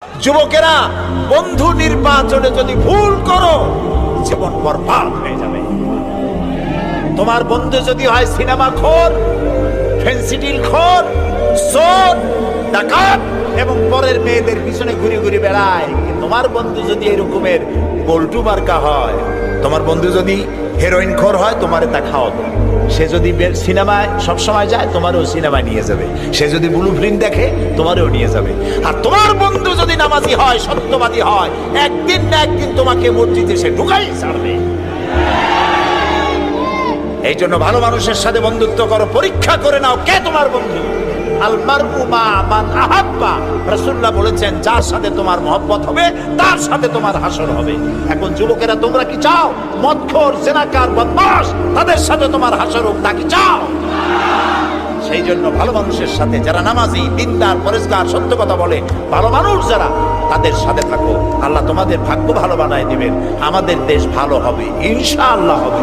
যুবকেরা, বন্ধু নির্বাচনে যদি ভুল করো জীবন বরবাদ হয়ে যাবে। তোমার বন্ধু যদি হয় সিনেমা খোর, ফেন্সিডিল খোর, চোর, ডাকাত এবং পরের মেয়েদের পিছনে ঘুরে ঘুরে বেড়ায়, তোমার বন্ধু যদি এরকমের বল্টু মার্কা হয়, তোমার বন্ধু যদি হেরোইন খোর হয়, তোমারে তা খাওয়াবে। সে যদি সিনেমায় সবসময় যায়, তোমারও সিনেমায় নিয়ে যাবে। সে যদি ব্লু ফিল্ম দেখে, তোমারও নিয়ে যাবে। আর তোমার বন্ধু যদি নামাজি হয়, সত্যবাদী হয়, একদিন না একদিন তোমাকে মসজিদে সে ঢুকাই ছাড়বে। এই জন্য ভালো মানুষের সাথে বন্ধুত্ব করো, পরীক্ষা করে নাও কে তোমার বন্ধু। আল মারউ মা মান আহাব্বা, রাসূলুল্লাহ বলেছেন যার সাথে তোমার মহব্বত হবে তার সাথে তোমার হাসর হবে। এখন যুবকেরা, তোমরা কি চাও মদখোর, জেনাকার, বদমাশ তাদের সাথে তোমার হাসর হোক? তা কি চাও? সেই জন্য ভালো মানুষের সাথে, যারা নামাজি, দিনদার, পরেজগার, সত্য কথা বলে, ভালো মানুষ যারা, তাদের সাথে থাকো। আল্লাহ তোমাদের ভাগ্য ভালো বানায় দিবেন। আমাদের দেশ ভালো হবে, ইনশাআল্লাহ হবে।